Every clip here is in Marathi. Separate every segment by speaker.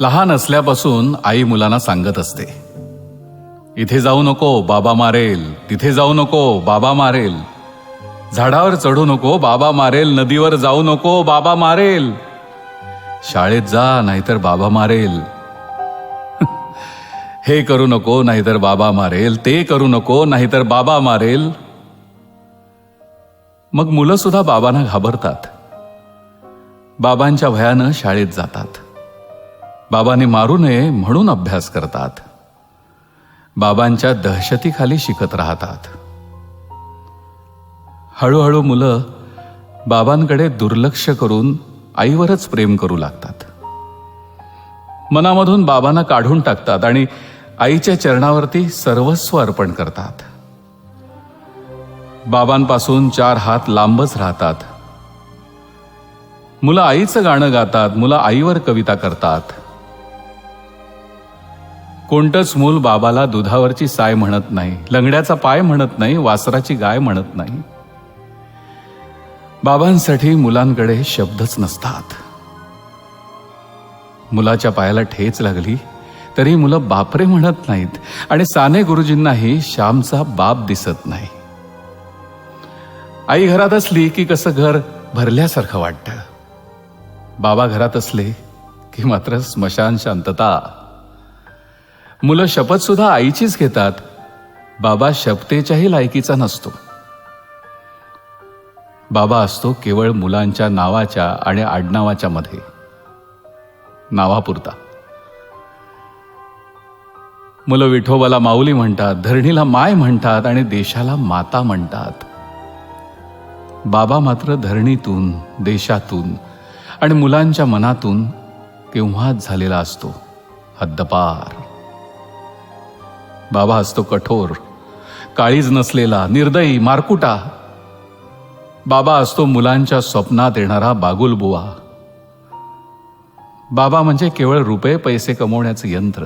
Speaker 1: लहान असल्यापासून आई मुलांना सांगत असते, इथे जाऊ नको बाबा मारेल, तिथे जाऊ नको बाबा मारेल, झाडावर चढू नको बाबा मारेल, नदीवर जाऊ नको बाबा मारेल, शाळेत जा नाहीतर बाबा मारेल, हे करू नको नाहीतर बाबा मारेल, ते करू नको नाहीतर बाबा मारेल. मग मुलं सुद्धा बाबांना घाबरतात. बाबांच्या भयानं शाळेत जातात. बाबांनी मारू नये म्हणून अभ्यास करतात. बाबांच्या दहशतीखाली शिकत राहतात. हळूहळू मुलं बाबांकडे दुर्लक्ष करून आईवरच प्रेम करू लागतात. मनामधून बाबांना काढून टाकतात आणि आईच्या चरणावरती सर्वस्व अर्पण करतात. बाबांपासून 4 हात लांबच राहतात. मुलं आईचं गाणं गातात. मुलं आईवर कविता करतात. कोणतंच मूल बाबाला दुधावरची साय म्हणत नाही, लंगड्याचा पाय म्हणत नाही, वासराची गाय म्हणत नाही. बाबांसाठी मुलांकडे शब्दच नसतात. मुलाच्या पायाला ठेच लागली तरी मुलं बापरे म्हणत नाहीत आणि साने गुरुजींनाही श्यामचा बाप दिसत नाही. आई घरात असली की कसं घर भरल्यासारखं वाटतं. बाबा घरात असले की मात्र स्मशान शांतता. मुलं शपथ सुद्धा आईचीच घेतात. बाबा शपथेच्याही लायकीचा नसतो. बाबा असतो केवळ मुलांच्या नावाच्या आणि आडनावाच्या मध्ये, नावापुरता. मुलं विठोबाला माऊली म्हणतात, धरणीला माय म्हणतात आणि देशाला माता म्हणतात. बाबा मात्र धरणीतून, देशातून आणि मुलांच्या मनातून केव्हाच झालेला असतो, हद्दपार. बाबा असतो कठोर, काळीज नसलेला, निर्दयी, मारकुटा. बाबा असतो मुलांच्या स्वप्नात येणारा बागुलबुवा. बाबा म्हणजे केवळ रुपये पैसे कमवण्याचं यंत्र.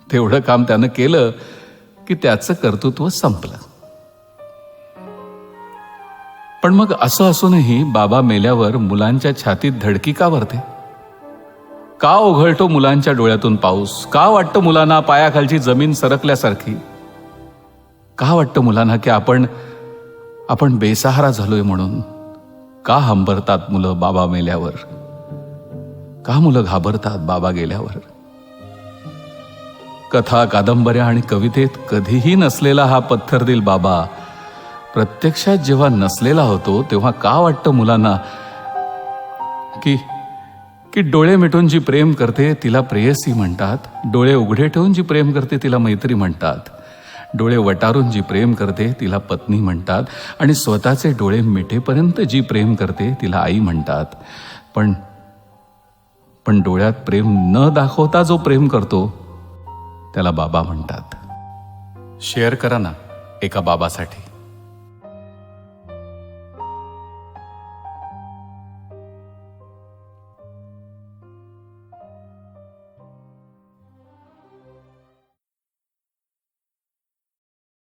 Speaker 1: तेवढं काम त्यानं केलं की त्याचं कर्तृत्व संपलं. पण मग असं असूनही बाबा मेल्यावर मुलांच्या छातीत धडकी का भरते? का ओघळतो मुलांच्या डोळ्यातून पाऊस? का वाटतं मुलांना पायाखालची जमीन सरकल्यासारखी? का वाटतं मुलांना की आपण बेसहारा झालोय म्हणून? का हंबरतात मुलं बाबा मेल्यावर? का मुलं घाबरतात बाबा गेल्यावर? कथा, कादंबऱ्या आणि कवितेत कधीही नसलेला हा पत्थरदिल बाबा प्रत्यक्षात जेव्हा नसलेला होतो तेव्हा का वाटतं मुलांना की डोळे मिटून जी प्रेम करते तिला प्रेयसी म्हणतात, डोळे उघडे ठेवून जी प्रेम करते तिला मैत्री म्हणतात, डोळे वटारून जी प्रेम करते तिला पत्नी म्हणतात आणि स्वतःचे डोळे मिटेपर्यंत जी प्रेम करते तिला आई म्हणतात. पण डोळ्यात प्रेम न दाखवता जो प्रेम करतो त्याला बाबा म्हणतात. शेअर करा ना एका बाबासाठी.